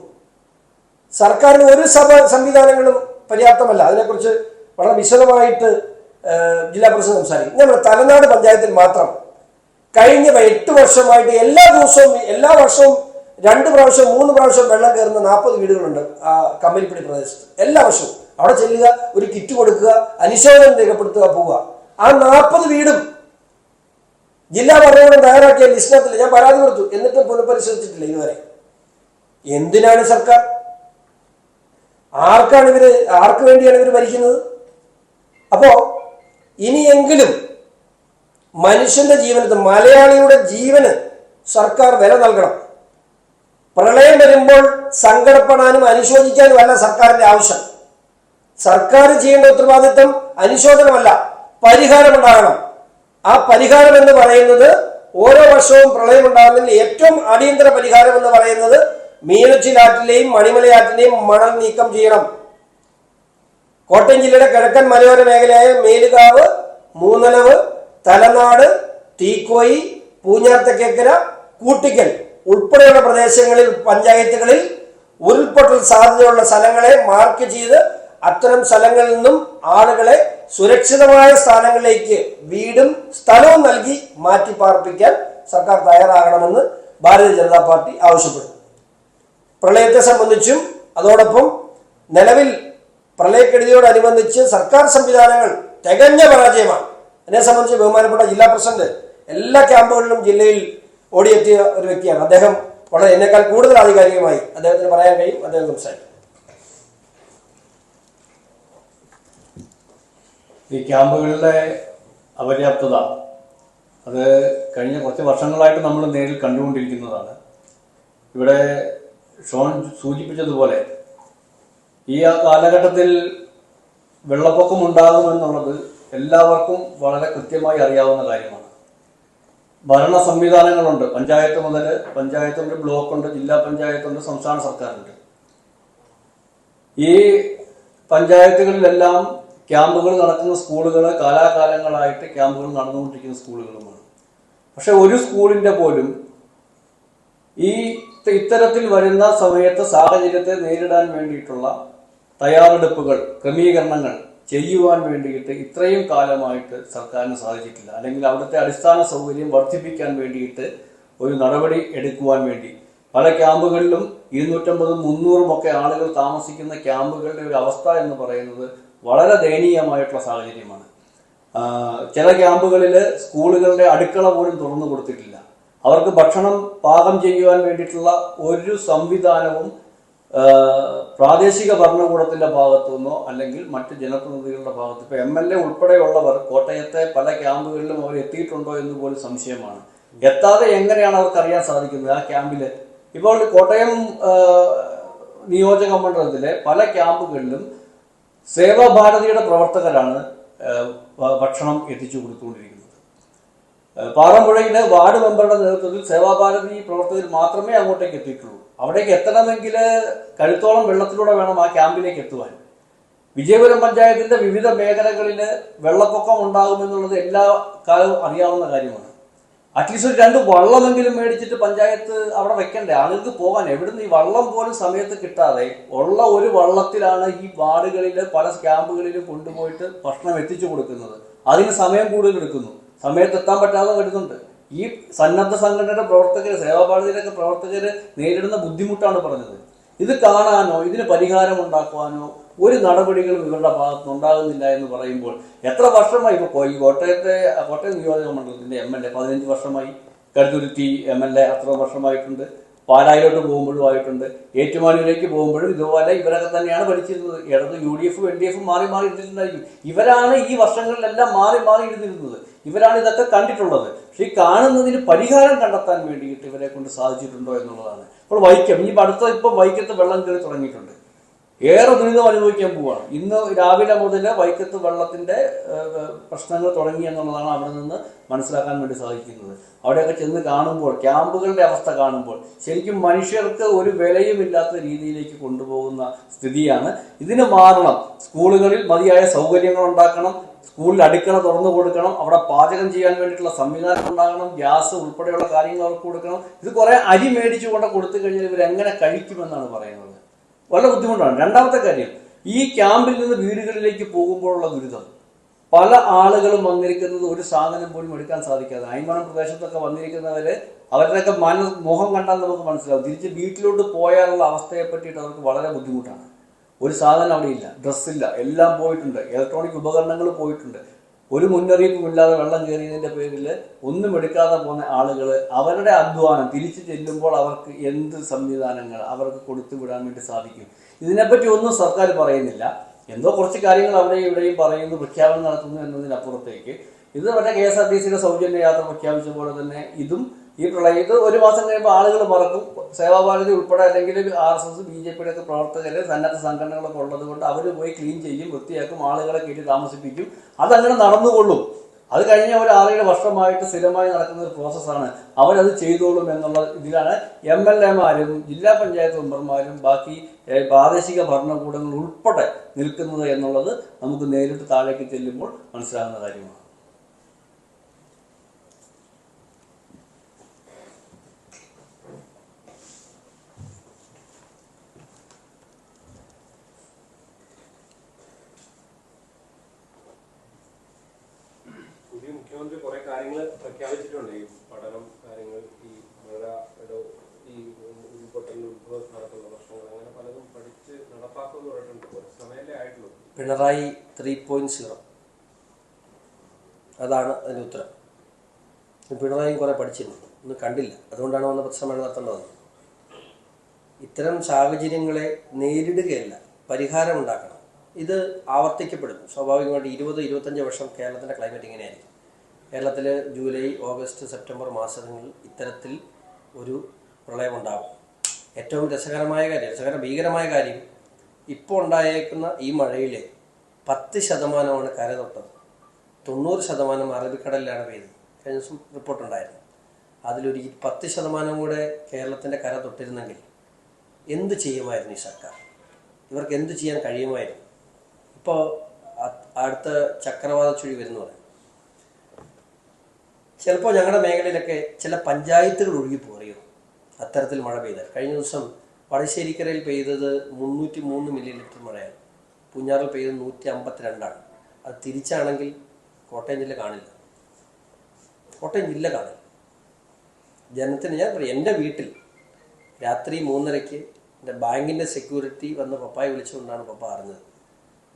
സർക്കാരിന് ഒരു സംവിധാനങ്ങളും പര്യാപ്തമല്ല. അതിനെക്കുറിച്ച് വളരെ വിശദമായിട്ട് ജില്ലാ പ്രസിഡന്റ് സംസാരിക്കും. നമ്മുടെ തലനാട് പഞ്ചായത്തിൽ മാത്രം കഴിഞ്ഞ 8 വർഷമായിട്ട് എല്ലാ ദിവസവും എല്ലാ വർഷവും 2 പ്രാവശ്യം 3 പ്രാവശ്യം വെള്ളം കയറുന്ന 40 വീടുകളുണ്ട് ആ കമ്പനിപ്പടി പ്രദേശത്ത്. എല്ലാ വർഷവും അവിടെ ചെല്ലുക, ഒരു കിറ്റ് കൊടുക്കുക, അനുശോചനം രേഖപ്പെടുത്തുക, പോവുക. ആ 40 വീടും ജില്ലാ ഭരണകൂടം തയ്യാറാക്കിയ ലിസ്റ്റിനകത്തില്ല. ഞാൻ പരാതി കൊടുത്തു, എന്നിട്ടും പുനഃപരിശോധിച്ചിട്ടില്ല ഇതുവരെ. എന്തിനാണ് സർക്കാർ? ആർക്ക് വേണ്ടിയാണ് ഇവർ ഭരിക്കുന്നത്? അപ്പോ ഇനിയെങ്കിലും മനുഷ്യന്റെ ജീവനത്ത്, മലയാളിയുടെ ജീവന് സർക്കാർ വില നൽകണം. പ്രളയം വരുമ്പോൾ സങ്കടപ്പെടാനും അനുശോചിക്കാനും അല്ല സർക്കാരിന്റെ ആവശ്യം. സർക്കാർ ചെയ്യേണ്ട ഉത്തരവാദിത്വം അനുശോചനമല്ല, പരിഹാരമുണ്ടാകണം. ആ പരിഹാരം എന്ന് പറയുന്നത് ഓരോ വർഷവും പ്രളയം ഉണ്ടാകുന്നതിൽ ഏറ്റവും അടിയന്തര പരിഹാരം എന്ന് പറയുന്നത് മീനച്ചിലാറ്റിലെയും മണിമലയാറ്റിലെയും മണൽ നീക്കം ചെയ്യണം. കോട്ടയം ജില്ലയുടെ കിഴക്കൻ മലയോര മേഖലയായ മേലുകാവ്, മൂന്നലവ്, തലനാട്, തീക്കോയി, പൂഞ്ഞാർത്തക്കേക്കര, കൂട്ടിക്കൽ ഉൾപ്പെടെയുള്ള പ്രദേശങ്ങളിൽ, പഞ്ചായത്തുകളിൽ ഉരുൾപൊട്ടൽ സാധ്യതയുള്ള സ്ഥലങ്ങളെ മാർക്ക് ചെയ്ത് അത്തരം സ്ഥലങ്ങളിൽ നിന്നും ആളുകളെ സുരക്ഷിതമായ സ്ഥാനങ്ങളിലേക്ക് വീടും സ്ഥലവും നൽകി മാറ്റി പാർപ്പിക്കാൻ സർക്കാർ തയ്യാറാകണമെന്ന് ഭാരതീയ ജനതാ പാർട്ടി ആവശ്യപ്പെടുന്നു. പ്രളയത്തെ സംബന്ധിച്ചും അതോടൊപ്പം നിലവിൽ പ്രളയക്കെടുതിയോടനുബന്ധിച്ച് സർക്കാർ സംവിധാനങ്ങൾ തികഞ്ഞ പരാജയമാണ്. എന്നെ സംബന്ധിച്ച് ബഹുമാനപ്പെട്ട ജില്ലാ പ്രസിഡന്റ് എല്ലാ ക്യാമ്പുകളിലും ജില്ലയിൽ ഓടിയെത്തിയ ഒരു വ്യക്തിയാണ്. അദ്ദേഹം വളരെ എന്നെക്കാൾ കൂടുതൽ ആധികാരികമായി അദ്ദേഹത്തിന് പറയാൻ കഴിയും. അദ്ദേഹം സംസാരിക്കും. ഈ ക്യാമ്പുകളുടെ അപര്യാപ്തത അത് കഴിഞ്ഞ കുറച്ച് വർഷങ്ങളായിട്ട് നമ്മൾ നേരിൽ കണ്ടുകൊണ്ടിരിക്കുന്നതാണ്. ഇവിടെ ഷോൺ സൂചിപ്പിച്ചതുപോലെ ഈ കാലഘട്ടത്തിൽ വെള്ളപ്പൊക്കം ഉണ്ടാകുമെന്നുള്ളത് എല്ലാവർക്കും വളരെ കൃത്യമായി അറിയാവുന്ന കാര്യമാണ്. ഭരണ സംവിധാനങ്ങളുണ്ട്. പഞ്ചായത്തുണ്ട്, ബ്ലോക്കുണ്ട്, ജില്ലാ പഞ്ചായത്തുണ്ട്, സംസ്ഥാന സർക്കാരുണ്ട്. ഈ പഞ്ചായത്തുകളിലെല്ലാം ക്യാമ്പുകൾ നടക്കുന്ന സ്കൂളുകൾ കാലാകാലങ്ങളായിട്ട് ക്യാമ്പുകൾ നടന്നുകൊണ്ടിരിക്കുന്ന സ്കൂളുകളുമാണ്. പക്ഷെ ഒരു സ്കൂളിന്റെ പോലും ഈ ഇത്തരത്തിൽ വരുന്ന സമയത്ത് സാഹചര്യത്തെ നേരിടാൻ വേണ്ടിയിട്ടുള്ള തയ്യാറെടുപ്പുകൾ, ക്രമീകരണങ്ങൾ ചെയ്യുവാൻ വേണ്ടിയിട്ട് ഇത്രയും കാലമായിട്ട് സർക്കാരിന് സാധിച്ചിട്ടില്ല. അല്ലെങ്കിൽ അവിടുത്തെ അടിസ്ഥാന സൗകര്യം വർദ്ധിപ്പിക്കാൻ വേണ്ടിയിട്ട് ഒരു നടപടി എടുക്കുവാൻ വേണ്ടി പല ക്യാമ്പുകളിലും 250-300 ഒക്കെ ആളുകൾ താമസിക്കുന്ന ക്യാമ്പുകളുടെ ഒരു അവസ്ഥ എന്ന് പറയുന്നത് വളരെ ദയനീയമായിട്ടുള്ള സാഹചര്യമാണ്. ചില ക്യാമ്പുകളിൽ സ്കൂളുകളുടെ അടുക്കള പോലും തുറന്നു കൊടുത്തിട്ടില്ല. അവർക്ക് ഭക്ഷണം പാകം ചെയ്യുവാൻ വേണ്ടിയിട്ടുള്ള ഒരു സംവിധാനവും പ്രാദേശിക ഭരണകൂടത്തിന്റെ ഭാഗത്തു നിന്നോ അല്ലെങ്കിൽ മറ്റ് ജനപ്രതിനിധികളുടെ ഭാഗത്ത്, ഇപ്പൊ MLA ഉൾപ്പെടെയുള്ളവർ കോട്ടയത്തെ പല ക്യാമ്പുകളിലും അവർ എത്തിയിട്ടുണ്ടോ എന്ന് പോലും സംശയമാണ്. എത്താതെ എങ്ങനെയാണ് അവർക്ക് അറിയാൻ സാധിക്കുന്നത്? ആ ക്യാമ്പില് ഇപ്പോൾ കോട്ടയം നിയോജക മണ്ഡലത്തിലെ പല ക്യാമ്പുകളിലും സേവാഭാരതിയുടെ പ്രവർത്തകരാണ് ഭക്ഷണം എത്തിച്ചു കൊടുത്തുകൊണ്ടിരിക്കുന്നത്. പാറമ്പുഴയിലെ വാർഡ് മെമ്പറുടെ നേതൃത്വത്തിൽ സേവാഭാരതി പ്രവർത്തകർ മാത്രമേ അങ്ങോട്ടേക്ക് എത്തിയിട്ടുള്ളൂ. അവിടേക്ക് എത്തണമെങ്കിൽ കഴുത്തോളം വെള്ളത്തിലൂടെ വേണം ആ ക്യാമ്പിലേക്ക് എത്തുവാൻ. വിജയപുരം പഞ്ചായത്തിന്റെ വിവിധ മേഖലകളിൽ വെള്ളപ്പൊക്കം ഉണ്ടാകുമെന്നുള്ളത് എല്ലാ കാലവും അറിയാവുന്ന കാര്യമാണ്. അറ്റ്ലീസ്റ്റ് ഒരു 2 വള്ളമെങ്കിലും മേടിച്ചിട്ട് പഞ്ചായത്ത് അവിടെ വെക്കണ്ടേ ആളുകൾക്ക് പോകാൻ? എവിടുന്ന് ഈ വള്ളം പോലും സമയത്ത് കിട്ടാതെ ഉള്ള ഒരു വള്ളത്തിലാണ് ഈ വാർഡുകളിൽ പല ക്യാമ്പുകളിലും കൊണ്ടുപോയിട്ട് ഭക്ഷണം എത്തിച്ചു കൊടുക്കുന്നത്. അതിന് സമയം കൂടുതൽ എടുക്കുന്നു, സമയത്ത് എത്താൻ പറ്റാതെ വരുന്നുണ്ട്. ഈ സന്നദ്ധ സംഘടനയുടെ പ്രവർത്തകർ, സേവാഭാരതിയിലൊക്കെ പ്രവർത്തകർ നേരിടുന്ന ബുദ്ധിമുട്ടാണ് പറഞ്ഞത്. ഇത് കാണാനോ ഇതിന് പരിഹാരം ഉണ്ടാക്കുവാനോ ഒരു നടപടികളും ഇവരുടെ ഭാഗത്ത് ഉണ്ടാകുന്നില്ല എന്ന് പറയുമ്പോൾ എത്ര വർഷമായി ഇപ്പോൾ ഈ കോട്ടയം നിയോജക മണ്ഡലത്തിന്റെ MLA 15 വർഷമായി, കടുത്തുരുത്തി MLA അത്ര വർഷമായിട്ടുണ്ട്, പാലായിലോട്ട് പോകുമ്പോഴും ആയിട്ടുണ്ട്, ഏറ്റുമാനൂരിലേക്ക് പോകുമ്പോഴും ഇതുപോലെ ഇവരൊക്കെ തന്നെയാണ് ഭരിച്ചിരുന്നത്. ഇടത് UDF LDF മാറി ഇരുന്നിട്ടുണ്ടായിരിക്കും. ഇവരാണ് ഈ വർഷങ്ങളിലെല്ലാം മാറി ഇരുന്നിരുന്നത്. ഇവരാണ് ഇതൊക്കെ കണ്ടിട്ടുള്ളത്. പക്ഷെ ഈ കാണുന്നതിന് പരിഹാരം കണ്ടെത്താൻ വേണ്ടിയിട്ട് ഇവരെ കൊണ്ട് സാധിച്ചിട്ടുണ്ടോ എന്നുള്ളതാണ്. ഇപ്പോൾ വൈക്കം, ഇപ്പം വൈക്കത്ത് വെള്ളം കയറി തുടങ്ങിയിട്ടുണ്ട്. ഏറെ ദുരിതം അനുഭവിക്കാൻ പോവുകയാണ്. ഇന്ന് രാവിലെ മുതൽ വൈക്കത്ത് വെള്ളത്തിന്റെ പ്രശ്നങ്ങൾ തുടങ്ങി എന്നുള്ളതാണ് അവിടെ നിന്ന് മനസ്സിലാക്കാൻ വേണ്ടി സാധിക്കുന്നത്. അവിടെയൊക്കെ ചെന്ന് കാണുമ്പോൾ, ക്യാമ്പുകളുടെ അവസ്ഥ കാണുമ്പോൾ ശരിക്കും മനുഷ്യർക്ക് ഒരു വിലയുമില്ലാത്ത രീതിയിലേക്ക് കൊണ്ടുപോകുന്ന സ്ഥിതിയാണ്. ഇതിന് മാറണം. സ്കൂളുകളിൽ മതിയായ സൗകര്യങ്ങൾ ഉണ്ടാക്കണം, സ്കൂളിൽ അടുക്കള തുറന്നു കൊടുക്കണം, അവിടെ പാചകം ചെയ്യാൻ വേണ്ടിയിട്ടുള്ള സംവിധാനം ഉണ്ടാകണം, ഗ്യാസ് ഉൾപ്പെടെയുള്ള കാര്യങ്ങൾ അവർക്ക് കൊടുക്കണം. ഇത് കുറെ അരി മേടിച്ചു കൊണ്ട് കൊടുത്തു കഴിഞ്ഞാൽ ഇവരെങ്ങനെ കഴിക്കുമെന്നാണ് പറയുന്നത്. വളരെ ബുദ്ധിമുട്ടാണ്. രണ്ടാമത്തെ കാര്യം, ഈ ക്യാമ്പിൽ നിന്ന് വീടുകളിലേക്ക് പോകുമ്പോഴുള്ള ദുരിതം. പല ആളുകളും വന്നിരിക്കുന്നത് ഒരു സാധനം പോലും എടുക്കാൻ സാധിക്കാതെ, അയ്മണം പ്രദേശത്തൊക്കെ വന്നിരിക്കുന്നവര് അവരുടെയൊക്കെ മുഖം കണ്ടാൽ നമുക്ക് മനസ്സിലാവും. തിരിച്ച് വീട്ടിലോട്ട് പോയാലുള്ള അവസ്ഥയെ പറ്റിയിട്ട് അവർക്ക് വളരെ ബുദ്ധിമുട്ടാണ്. ഒരു സാധനം അവിടെ ഇല്ല, ഡ്രസ്സില്ല, എല്ലാം പോയിട്ടുണ്ട്, ഇലക്ട്രോണിക് ഉപകരണങ്ങൾ പോയിട്ടുണ്ട്. ഒരു മുന്നറിയിപ്പുമില്ലാതെ വെള്ളം കയറിയതിന്റെ പേരിൽ ഒന്നും എടുക്കാതെ പോകുന്ന ആളുകൾ അവരുടെ അധ്വാനം തിരിച്ചു ചെല്ലുമ്പോൾ അവർക്ക് എന്ത് സംവിധാനങ്ങൾ അവർക്ക് കൊടുത്തു വിടാൻ വേണ്ടി സാധിക്കും? ഇതിനെപ്പറ്റി ഒന്നും സർക്കാർ പറയുന്നില്ല. എന്തോ കുറച്ച് കാര്യങ്ങൾ അവിടെയും ഇവിടെയും പറയുന്നു, പ്രഖ്യാപനം നടത്തുന്നു എന്നതിനപ്പുറത്തേക്ക് ഇത് മറ്റേ KSRTCയുടെ സൗജന്യ യാത്ര പ്രഖ്യാപിച്ച പോലെ തന്നെ ഇതും ഈ പ്രളയം, ഇത് ഒരു മാസം കഴിയുമ്പോൾ ആളുകൾ മറക്കും. സേവാഭാരതി ഉൾപ്പെടെ അല്ലെങ്കിൽ RSS BJPയുടെ ഒക്കെ പ്രവർത്തകര് സന്നദ്ധ സംഘടനകളൊക്കെ ഉള്ളത് കൊണ്ട് അവർ പോയി ക്ലീൻ ചെയ്യും, വൃത്തിയാക്കും, ആളുകളെ കയറ്റി താമസിപ്പിക്കും. അതങ്ങനെ നടന്നുകൊള്ളും. അത് കഴിഞ്ഞ ഒരു 6-7 വർഷമായിട്ട് സ്ഥിരമായി നടക്കുന്ന ഒരു പ്രോസസ്സാണ്. അവരത് ചെയ്തോളും എന്നുള്ള ഇതിലാണ് MLA-മാരും ജില്ലാ പഞ്ചായത്ത് മെമ്പർമാരും ബാക്കി പ്രാദേശിക ഭരണകൂടങ്ങൾ ഉൾപ്പെടെ നിൽക്കുന്നത് എന്നുള്ളത് നമുക്ക് നേരിട്ട് താഴേക്ക് ചെല്ലുമ്പോൾ മനസ്സിലാകുന്ന കാര്യമാണ്. മുഖ്യമന്ത്രി കുറെ കാര്യങ്ങൾ പ്രഖ്യാപിച്ചിട്ടുണ്ട്. ഈ പഠനം കാര്യങ്ങൾ, ഈ മഴയുടെ ഈ ഉൾപ്പെടൽ ഉത്ഭവസ്ഥാനത്തുള്ള പ്രശ്നങ്ങൾ, അങ്ങനെ പലതും പഠിച്ച് നടപ്പാക്കുമെന്ന് പറഞ്ഞിട്ടുണ്ട്. കുറച്ച് സമയമല്ലേ ആയിട്ടുള്ളൂ. പിണറായി 3.0 അതാണ് അതിൻ്റെ ഉത്തരം. പിണറായിയും കുറെ പഠിച്ചിരുന്നു, ഒന്നും കണ്ടില്ല, അതുകൊണ്ടാണ് വന്ന പത്രസമ്മേളനം നടത്തേണ്ടത്. ഇത്തരം സാഹചര്യങ്ങളെ നേരിടുകയല്ല, പരിഹാരം ഉണ്ടാക്കണം. ഇത് ആവർത്തിക്കപ്പെടും സ്വാഭാവികമായിട്ട്. 20-25 വർഷം കേരളത്തിൻ്റെ ക്ലൈമറ്റ് ഇങ്ങനെയായിരിക്കും. കേരളത്തിൽ ജൂലൈ, ഓഗസ്റ്റ്, സെപ്റ്റംബർ മാസങ്ങളിൽ ഇത്തരത്തിൽ ഒരു പ്രളയമുണ്ടാകും. ഏറ്റവും ഭീകരമായ കാര്യം ഇപ്പോൾ ഉണ്ടായേക്കുന്ന ഈ മഴയിൽ 10% കര തൊട്ടത്, 90% അറബിക്കടലിലാണ് പെയ്തത്. കഴിഞ്ഞ ദിവസം റിപ്പോർട്ടുണ്ടായിരുന്നു. അതിലൊരു 10% കൂടെ കേരളത്തിൻ്റെ കര തൊട്ടിരുന്നെങ്കിൽ എന്ത് ചെയ്യുമായിരുന്നു ഈ സർക്കാർ? ഇവർക്ക് എന്ത് ചെയ്യാൻ കഴിയുമായിരുന്നു? ഇപ്പോൾ അടുത്ത ചക്രവാത ചുഴി വരുന്നു പറയും. ചിലപ്പോൾ ഞങ്ങളുടെ മേഖലയിലൊക്കെ ചില പഞ്ചായത്തുകൾ ഒഴുകിപ്പോറിയോ അത്തരത്തിൽ മഴ പെയ്താൽ. കഴിഞ്ഞ ദിവസം വടശ്ശേരിക്കരയിൽ പെയ്തത് 303 മില്ലിലിറ്റർ മഴയാണ്. പൂഞ്ഞാറിൽ പെയ്തത് 152. അത് തിരിച്ചാണെങ്കിൽ കോട്ടയം ജില്ല കാണില്ല. ജനത്തിന് ഞാൻ പറയും, എൻ്റെ വീട്ടിൽ രാത്രി 3:30 എൻ്റെ ബാങ്കിൻ്റെ സെക്യൂരിറ്റി വന്ന് പപ്പായെ വിളിച്ചുകൊണ്ടാണ് പപ്പ അറിഞ്ഞത്.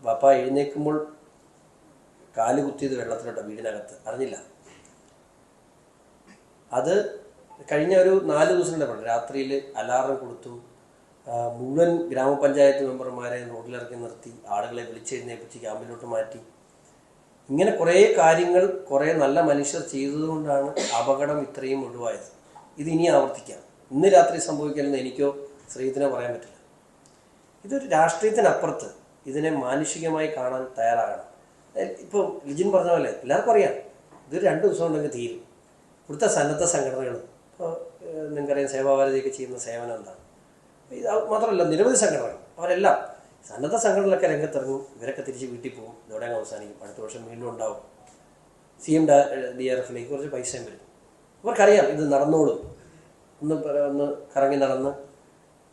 പപ്പ എഴുന്നേൽക്കുമ്പോൾ കാല് കുത്തിയത് വെള്ളത്തിലോട്ടോ, വീടിനകത്ത്, അറിഞ്ഞില്ല. അത് കഴിഞ്ഞ ഒരു 4 ദിവസത്തിൻ്റെ പറഞ്ഞു. രാത്രിയിൽ അലാറം കൊടുത്തു, മുഴുവൻ ഗ്രാമപഞ്ചായത്ത് മെമ്പർമാരെ റോഡിലിറക്കി നിർത്തി, ആളുകളെ വിളിച്ചെഴുന്നേൽപ്പിച്ച് ക്യാമ്പിലോട്ട് മാറ്റി. ഇങ്ങനെ കുറേ കാര്യങ്ങൾ കുറേ നല്ല മനുഷ്യർ ചെയ്തതുകൊണ്ടാണ് അപകടം ഇത്രയും ഒഴിവായത്. ഇത് ഇനി ആവർത്തിക്കാം. ഇന്ന് രാത്രി സംഭവിക്കണമെന്ന് എനിക്കോ ശ്രീജിത്തിനോ പറയാൻ പറ്റില്ല. ഇതൊരു രാഷ്ട്രീയത്തിനപ്പുറത്ത് ഇതിനെ മാനുഷികമായി കാണാൻ തയ്യാറാകണം. ഇപ്പോൾ ലിജിൻ പറഞ്ഞ പോലെ എല്ലാവർക്കും അറിയാം, ഇതൊരു 2 ദിവസം ഉണ്ടെങ്കിൽ തീരും. ഇവിടുത്തെ സന്നദ്ധ സംഘടനകൾ, ഇപ്പോൾ നിങ്ങൾക്കറിയാം സേവാഭാരതിയൊക്കെ ചെയ്യുന്ന സേവനം എന്താണ്. ഇത് മാത്രമല്ല, നിരവധി സംഘടനകൾ, അവരെല്ലാം സന്നദ്ധ സംഘടനകളൊക്കെ രംഗത്തിറങ്ങും. ഇവരൊക്കെ തിരിച്ച് വീട്ടിൽ പോകും. ഇതോടെ അവസാനിക്കും. അടുത്ത വർഷം വീണ്ടും ഉണ്ടാവും. CMDRFിലേക്ക് കുറച്ച് പൈസയും വരും. അവർക്കറിയാം ഇത് നടന്നോളും. ഒന്ന് കറങ്ങി നടന്ന്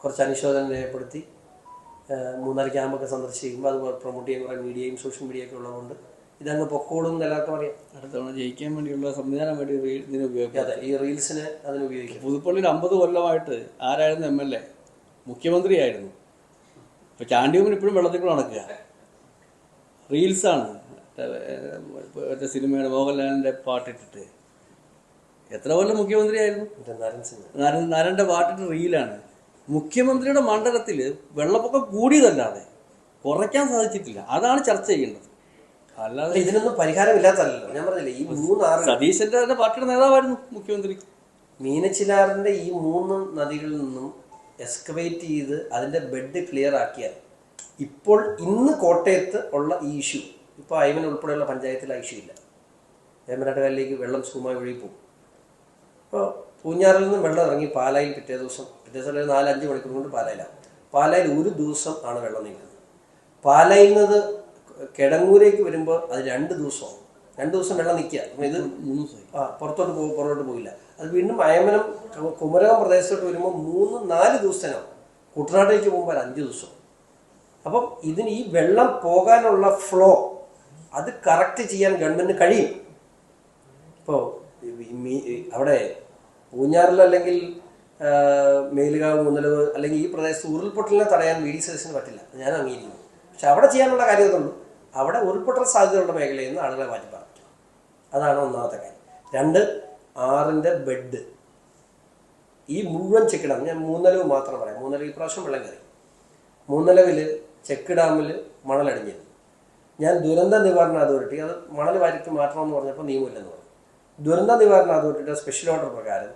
കുറച്ച് അനുശോചനം രേഖപ്പെടുത്തി 3 ക്യാമ്പൊക്കെ സന്ദർശിക്കുമ്പോൾ അത് പ്രൊമോട്ട് ചെയ്യാൻ കുറേ മീഡിയയും സോഷ്യൽ മീഡിയയൊക്കെ ഉള്ളതുകൊണ്ട് ഇതങ്ങ് പൊക്കോളും എന്ന് എല്ലാവർക്കും അറിയാം. അടുത്ത തവണ ജയിക്കാൻ വേണ്ടിയുള്ള സംവിധാനം വേണ്ടി ഇതിന് ഉപയോഗിക്കാം. അതെ, ഈ റീൽസിന് അതിന് ഉപയോഗിക്കും. പുതുപ്പള്ളിയിൽ 50 കൊല്ലമായിട്ട് ആരായിരുന്നു MLA? മുഖ്യമന്ത്രിയായിരുന്നു. ഇപ്പൊ ചാണ്ടിയൂമിന് ഇപ്പോഴും വെള്ളത്തിൽ കൂടെ നടക്കുക. റീൽസാണ്. മറ്റേ സിനിമയുടെ മോഹൻലാലിന്റെ പാട്ടിട്ടിട്ട് എത്ര കൊല്ലം മുഖ്യമന്ത്രിയായിരുന്നു? നരന്റെ പാട്ടിട്ട് റീലാണ്. മുഖ്യമന്ത്രിയുടെ മണ്ഡലത്തിൽ വെള്ളപ്പൊക്കം കൂടിയതല്ലാതെ കുറയ്ക്കാൻ സാധിച്ചിട്ടില്ല. അതാണ് ചർച്ച ചെയ്യേണ്ടത്. അല്ലാതെ ഇതിനൊന്നും പരിഹാരമില്ലാത്തല്ലോ. ഞാൻ പറഞ്ഞില്ലേ, ഈ 3 സതീശന്റെ തന്നെ പാർട്ടിയുടെ നേതാവായിരുന്നു മുഖ്യമന്ത്രി. മീനച്ചിലാറിന്റെ ഈ 3 നദികളിൽ നിന്നും എക്സ്കവേറ്റ് ചെയ്ത് അതിന്റെ ബെഡ് ക്ലിയർ ആക്കിയാൽ ഇപ്പോൾ ഇന്ന് കോട്ടയത്ത് ഉള്ള ഈ ഇഷ്യൂ ഇപ്പോൾ അയ്മൻ ഉൾപ്പെടെയുള്ള പഞ്ചായത്തിൽ ആ ഇഷ്യൂ ഇല്ല. വേമ്പനാട്ടുകാലിലേക്ക് വെള്ളം സുഖമായി ഒഴുകി പോകും. ഇപ്പോൾ പൂഞ്ഞാറിൽ നിന്നും വെള്ളം ഇറങ്ങി പാലായിൽ പിറ്റേ ദിവസം ഒരു 4-5 മണിക്കൂർ കൊണ്ട് പാലായിലാണ്. പാലായിൽ ഒരു ദിവസം ആണ് വെള്ളം നീങ്ങുന്നത്. പാലായിൽ നിന്ന് കിടങ്ങൂരേക്ക് വരുമ്പോൾ അത് 2 ദിവസമാണ്. 2 ദിവസം വെള്ളം നിൽക്കുക. ഇത് പുറത്തോട്ട് പോയില്ല. അത് വീണ്ടും അയമനം കുമരകം പ്രദേശത്തോട്ട് വരുമ്പോൾ 3-4 ദിവസത്തിനാവും. കുട്ടനാട്ടിലേക്ക് പോകുമ്പോൾ 5 ദിവസം. അപ്പം ഇതിന് ഈ വെള്ളം പോകാനുള്ള ഫ്ലോ അത് കറക്റ്റ് ചെയ്യാൻ ഗവൺമെന്റിന് കഴിയും. ഇപ്പോൾ അവിടെ പൂഞ്ഞാറിൽ അല്ലെങ്കിൽ മേലുകാവ് മുതലവ് അല്ലെങ്കിൽ ഈ പ്രദേശത്ത് ഉരുൾപൊട്ടലിനെ തടയാൻ VD സതീശന് പറ്റില്ല, ഞാൻ അംഗീകരിക്കുന്നു. പക്ഷെ അവിടെ ചെയ്യാനുള്ള കാര്യമൊന്നുള്ളൂ. അവിടെ ഉരുൾപൊട്ടൽ സാധ്യതയുള്ള മേഖലയിൽ നിന്ന് ആളുകളെ മാറ്റി പറഞ്ഞു. അതാണ് ഒന്നാമത്തെ കാര്യം. 2, 6ന്റെ ബെഡ് ഈ മുഴുവൻ ചെക്ക് ഡാം, ഞാൻ മൂന്നലവ് മാത്രം പറയാം. മൂന്നലവ് ഈ പ്രാവശ്യം വെള്ളം കയറി. മൂന്നലവിൽ ചെക്ക് ഡാമിൽ മണലടിഞ്ഞിരുന്നു. ഞാൻ ദുരന്ത നിവാരണ അതോറിറ്റി അത് മണൽ വാരിക്ക് മാറ്റണമെന്ന് പറഞ്ഞപ്പോൾ നിയമമില്ലെന്ന് പറഞ്ഞു. ദുരന്ത നിവാരണ അതോറിറ്റിയുടെ സ്പെഷ്യൽ ഓർഡർ പ്രകാരം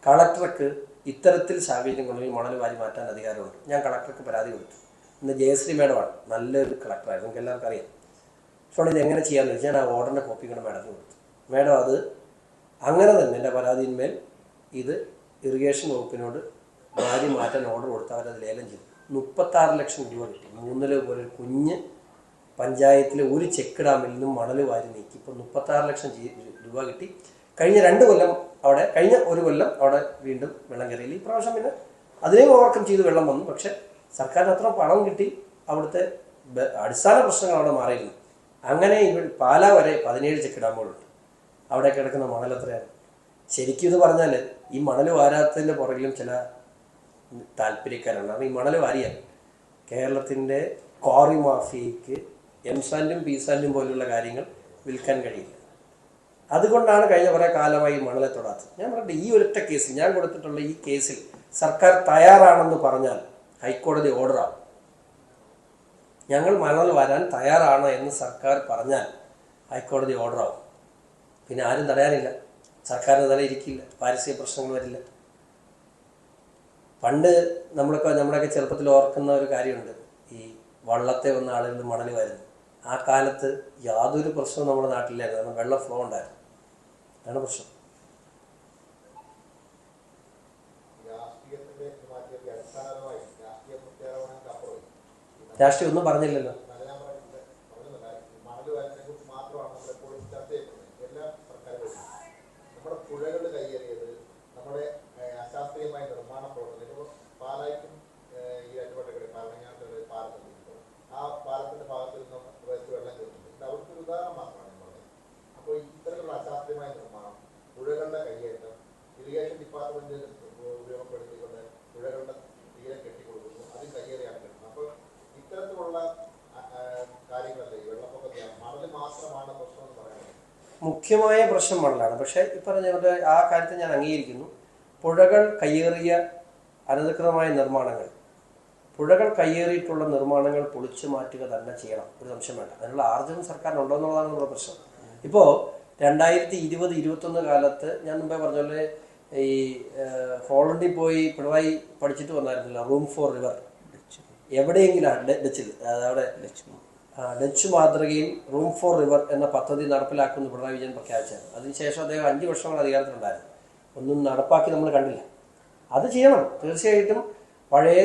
കളക്ടർക്ക് ഇത്തരത്തിൽ സാഹചര്യങ്ങളിൽ മണൽ വാരി മാറ്റാൻ അധികാരമുണ്ട്. ഞാൻ കളക്ടർക്ക് പരാതി കൊടുത്തു. ഇന്ന് ജയശ്രീ മേഡമാണ്, നല്ലൊരു കളക്ടറായിരുന്നു, നമുക്ക് എല്ലാവർക്കും അറിയാം. പക്ഷേ ഇത് എങ്ങനെ ചെയ്യാമെന്ന് വെച്ചാൽ ഞാൻ ആ ഓർഡറിൻ്റെ കോപ്പി കൂടെ മേഡത്തിന് കൊടുത്തു. മേഡം അത് അങ്ങനെ തന്നെ എൻ്റെ പരാതിന്മേൽ ഇത് ഇറിഗേഷൻ വകുപ്പിനോട് വാരി മാറ്റാൻ ഓർഡർ കൊടുത്ത് അവരത് ലേലം ചെയ്തു. 36 ലക്ഷം രൂപ കിട്ടി. മൂന്നല പോലെ ഒരു കുഞ്ഞ് പഞ്ചായത്തിലെ ഒരു ചെക്ക് ഡാമിൽ നിന്നും മണൽ വാരി നീക്കി ഇപ്പോൾ 36 ലക്ഷം രൂപ കിട്ടി. കഴിഞ്ഞ 2 കൊല്ലം അവിടെ, കഴിഞ്ഞ 1 കൊല്ലം അവിടെ വീണ്ടും വെള്ളം കയറിയില്ല. ഈ പ്രാവശ്യം പിന്നെ അതിനെയും ഓവർകം ചെയ്ത് വെള്ളം വന്നു. പക്ഷെ സർക്കാരിന് അത്ര പണം കിട്ടി. അവിടുത്തെ അടിസ്ഥാന പ്രശ്നങ്ങൾ അവിടെ മാറിയിരുന്നു. അങ്ങനെ പാലാ വരെ 17 ചെക്ക് ഡാമുകളുണ്ട്. അവിടെ കിടക്കുന്ന മണൽ എത്രയാണ്? ശരിക്കും ഇത് പറഞ്ഞാൽ ഈ മണൽ വാരാത്തതിൻ്റെ പുറകിലും ചില താല്പര്യക്കാരുണ്ട്. കാരണം ഈ മണൽ വാരിയാൽ കേരളത്തിൻ്റെ ക്വാറി മാഫിയയ്ക്ക് എംസാൻഡും പീസാൻഡും പോലുള്ള കാര്യങ്ങൾ വിൽക്കാൻ കഴിയില്ല. അതുകൊണ്ടാണ് കഴിഞ്ഞ കുറേ കാലമായി മണലെ തൊടാത്തത്. ഞാൻ പറഞ്ഞിട്ട് ഈ ഒരൊറ്റ കേസ്, ഞാൻ കൊടുത്തിട്ടുള്ള ഈ കേസിൽ സർക്കാർ തയ്യാറാണെന്ന് പറഞ്ഞാൽ ഹൈക്കോടതി ഓർഡറാവും. ഞങ്ങൾ മണൽ വരാൻ തയ്യാറാണ് എന്ന് സർക്കാർ പറഞ്ഞാൽ ഹൈക്കോടതി ഓർഡറാവും. പിന്നെ ആരും തടയാനില്ല, സർക്കാരിന് തല ഇരിക്കില്ല, പാരിസ്ഥിതിക പ്രശ്നങ്ങൾ വരില്ല. പണ്ട് നമ്മുടെയൊക്കെ ചെറുപ്പത്തിൽ ഓർക്കുന്ന ഒരു കാര്യമുണ്ട്, ഈ വള്ളത്തെ വന്ന ആളുകൾ മണൽ വരുന്നു. ആ കാലത്ത് യാതൊരു പ്രശ്നവും നമ്മുടെ നാട്ടിലായിരുന്നു, കാരണം വെള്ളം ഫ്ലോ ഉണ്ടായിരുന്നു. അതാണ് പ്രശ്നം. രാഷ്ട്രീയം ഒന്നും പറഞ്ഞില്ലല്ലോ. പുഴകൾ കയ്യേറിയത് നമ്മുടെ അശാസ്ത്രീയമായ നിർമ്മാണ പ്രവർത്തനം. പാലായ്ക്കും ഈ അറ്റുപട്ടക്കട പാലങ്ങാട്ട് പാലത്തുണ്ട്. ആ പാലത്തിന്റെ ഭാഗത്ത് നിന്നും വെള്ളം കയറുന്നുണ്ട്. ഇത് അവിടുത്തെ ഒരു ഉദാഹരണം മാത്രമാണ് ഞാൻ പറഞ്ഞത്. അപ്പോൾ ഇത്തരത്തിലുള്ള അശാസ്ത്രീയമായ നിർമ്മാണം, പുഴകളുടെ കയ്യേറ്റം, ഇറിഗേഷൻ ഡിപ്പാർട്ട്മെന്റ് ഉപയോഗപ്പെടുത്തിക്കൊണ്ട് പുഴകളുടെ തീരെ കെട്ടിക്കൊടുക്കുന്നു, അത് കയ്യേറിയാണ് കിട്ടുന്നത്. അപ്പോൾ ഇത്തരത്തിലുള്ള കാര്യങ്ങളല്ലേ ഈ വെള്ളപ്പൊക്കത്തെ മണൽ മാത്രമാണ് പ്രശ്നം എന്ന് പറയുന്നത്. മുഖ്യമായ പ്രശ്നം മണലാണ്. പക്ഷേ ഈ പറഞ്ഞ ആ കാര്യത്തെ ഞാൻ അംഗീകരിക്കുന്നു. പുഴകൾ കയ്യേറിയ അനധികൃതമായ നിർമ്മാണങ്ങൾ, പുഴകൾ കയ്യേറിയിട്ടുള്ള നിർമ്മാണങ്ങൾ പൊളിച്ചു മാറ്റുക തന്നെ ചെയ്യണം, ഒരു സംശയം വേണ്ട. അതിനുള്ള ആർജവം സർക്കാരിനുണ്ടോ എന്നുള്ളതാണ് നമ്മുടെ പ്രശ്നം. ഇപ്പോൾ 2020-21 കാലത്ത് ഞാൻ മുമ്പേ പറഞ്ഞ പോലെ ഈ ഹോളണ്ടിൽ പോയി പിണറായി പഠിച്ചിട്ട് വന്നായിരുന്നില്ല, റൂം ഫോർ റിവർ. എവിടെയെങ്കിലും ഡച്ചിൽ, അവിടെ ഡച്ച് മാതൃകയിൽ റൂം ഫോർ റിവർ എന്ന പദ്ധതി നടപ്പിലാക്കുമെന്ന് പിണറായി വിജയൻ പ്രഖ്യാപിച്ചായിരുന്നു. അതിനുശേഷം അദ്ദേഹം 5 വർഷങ്ങൾ അധികാരത്തിലുണ്ടായിരുന്നു. ഒന്നും നടപ്പാക്കി നമ്മൾ കണ്ടില്ല. അത് ചെയ്യണം തീർച്ചയായിട്ടും. പഴയ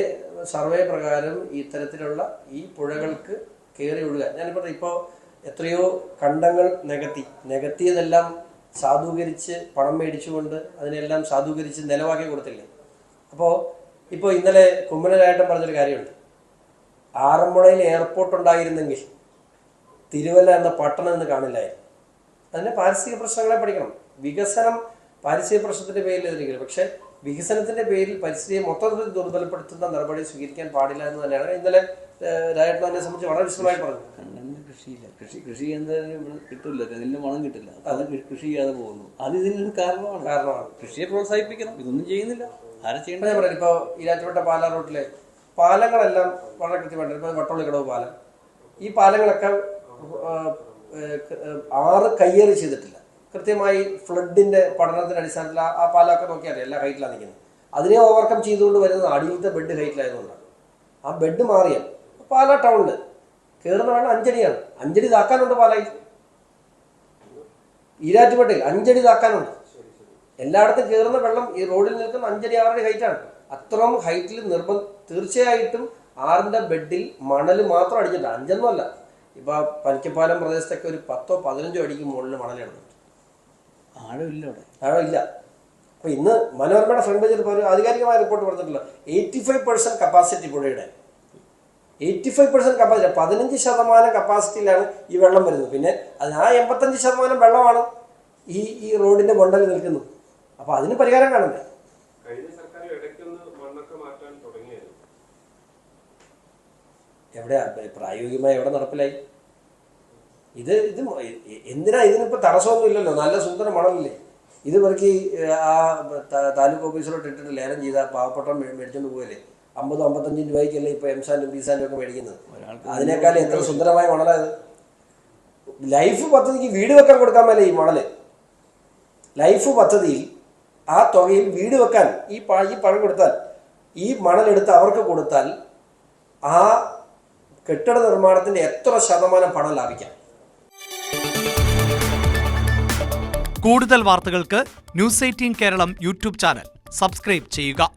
സർവേ പ്രകാരം ഇത്തരത്തിലുള്ള ഈ പുഴകൾക്ക് കയറി ഒഴുകാൻ, ഞാനിപ്പോൾ എത്രയോ കണ്ടങ്ങൾ നികത്തിയതെല്ലാം സാധൂകരിച്ച് പണം മേടിച്ചുകൊണ്ട് അതിനെല്ലാം സാധൂകരിച്ച് നിലവാക്കി കൊടുത്തില്ലേ. ഇപ്പോൾ ഇന്നലെ കുമ്മനരായിട്ടും പറഞ്ഞൊരു കാര്യമുണ്ട്, ആറന്മുളയിൽ എയർപോർട്ട് ഉണ്ടായിരുന്നെങ്കിൽ തിരുവല്ല എന്ന പട്ടണം ഇന്ന് കാണില്ലായിരുന്നു. അതിൻ്റെ പാരിസ്ഥിതിക പ്രശ്നങ്ങളെ പഠിക്കണം. വികസനം പാരിസ്ഥിതിക പ്രശ്നത്തിൻ്റെ പേരിൽ എതിരിക്കില്ല, പക്ഷേ വികസനത്തിൻ്റെ പേരിൽ പരിസ്ഥിതിയെ മൊത്തത്തിൽ ദുർബലപ്പെടുത്തുന്ന നടപടി സ്വീകരിക്കാൻ പാടില്ല എന്ന് തന്നെയാണ് ഇന്നലെ രാജേട്ടൻ എന്നെ സംബന്ധിച്ച് വളരെ വിശദമായി പറഞ്ഞു. കൃഷിയില്ല, കൃഷി എന്തായാലും ഇവിടെ കിട്ടില്ല, നെല്ല് മണം കിട്ടില്ല, അത് കൃഷി ചെയ്യാതെ പോകുന്നു. അത് ഇതിന് കാരണമാണ്. കൃഷിയെ പ്രോത്സാഹിപ്പിക്കണം, ഇതൊന്നും ചെയ്യുന്നില്ല. ആരെ ചെയ്യേണ്ടത്? ഞാൻ പറയാം, ഇപ്പോൾ ഈരാറ്റുപേട്ട പാലാ റൂട്ടിലെ പാലങ്ങളെല്ലാം വളരെ കൃത്യമായിട്ട്, ഇപ്പോൾ വട്ടോളിക്കടവ് പാലം, ഈ പാലങ്ങളൊക്കെ 6 കയ്യേറി ചെയ്തിട്ടില്ല. കൃത്യമായി ഫ്ലഡിന്റെ പഠനത്തിന്റെ അടിസ്ഥാനത്തിൽ ആ പാലമൊക്കെ നോക്കിയാൽ എല്ലാ ഹൈറ്റിലാണ് നിൽക്കുന്നത്. അതിനെ ഓവർകം ചെയ്തുകൊണ്ട് വരുന്നത് അടിയിലത്തെ ബെഡ് ഹൈറ്റിലായതുകൊണ്ടാണ്. ആ ബെഡ് മാറിയാൽ പാലാ ടൗണിൽ കയറുന്ന വെള്ളം 5 അടിയാണ്. 5 അടി താക്കാനുണ്ട് പാലായിൽ. ഈരാറ്റുപേട്ടയിൽ 5 അടി താക്കാനുണ്ട്. എല്ലായിടത്തും കയറുന്ന വെള്ളം ഈ റോഡിൽ നിൽക്കുന്ന 5 അടി 6 അടി ഹൈറ്റാണ്. അത്രയും ഹൈറ്റിൽ തീർച്ചയായിട്ടും 6ന്റെ ബെഡിൽ മണൽ മാത്രം അടിച്ചിട്ട് 5 അല്ല. ഇപ്പൊ പനിക്കപ്പാലം പ്രദേശത്തൊക്കെ ഒരു 10-15 അടിക്ക് മുകളിൽ മണലാണ്. ആഴമില്ല അവിടെ, ആഴമില്ല. അപ്പൊ ഇന്ന് മനോരമയുടെ ഫ്രണ്ട് പേജിൽ ഒരു ആധികാരികമായ റിപ്പോർട്ട് പറഞ്ഞിട്ടുള്ള 85% കപ്പാസിറ്റി പുഴയുടെ 85% കപ്പാസിറ്റി, 15% കപ്പാസിറ്റിയിലാണ് ഈ വെള്ളം വരുന്നത്. പിന്നെ അത് ആ 85% വെള്ളമാണ് ഈ റോഡിന്റെ മണ്ടലിൽ നിൽക്കുന്നത്. അപ്പൊ അതിന് പരിഹാരം കാണണ്ടേ? കഴിഞ്ഞ സർക്കാർ ഇടയ്ക്കൊന്ന് മണ്ണൊക്കെ മാറ്റാൻ തുടങ്ങിയായിരുന്നു. എവിടെയാ പ്രായോഗികമായി എവിടെ നടപ്പിലായി? ഇത് എന്തിനാ? ഇതിനിപ്പോ തടസ്സമൊന്നും ഇല്ലല്ലോ. നല്ല സുന്ദര മണലല്ലേ. ഇത് പെറുക്കി ആ താലൂക്ക് ഓഫീസിലോട്ട് ഇട്ടിട്ട് ലേലം ചെയ്ത പാവപ്പെട്ട മേടിച്ചോണ്ട് പോയല്ലേ. 50-55 രൂപയ്ക്കല്ലേ ഇപ്പൊ എംസാൻഡും ബീസാൻഡും ഒക്കെ മേടിക്കുന്നത്. അതിനേക്കാൾ എത്ര സുന്ദരമായ മണലായത്. ലൈഫ് പദ്ധതിക്ക് വീട് വെക്കാൻ കൊടുക്കാൻ മേലെ ഈ മണല്. ലൈഫ് പദ്ധതിയിൽ ആ തുകയിൽ വീട് വെക്കാൻ ഈ പണം കൊടുത്താൽ, ഈ മണലെടുത്ത് അവർക്ക് കൊടുത്താൽ ആ കെട്ടിട നിർമ്മാണത്തിന്റെ എത്ര ശതമാനം പണം ലാഭിക്കാം? കൂടുതൽ വാർത്തകൾക്ക് news 18 Keralam YouTube channel subscribe ചെയ്യുക.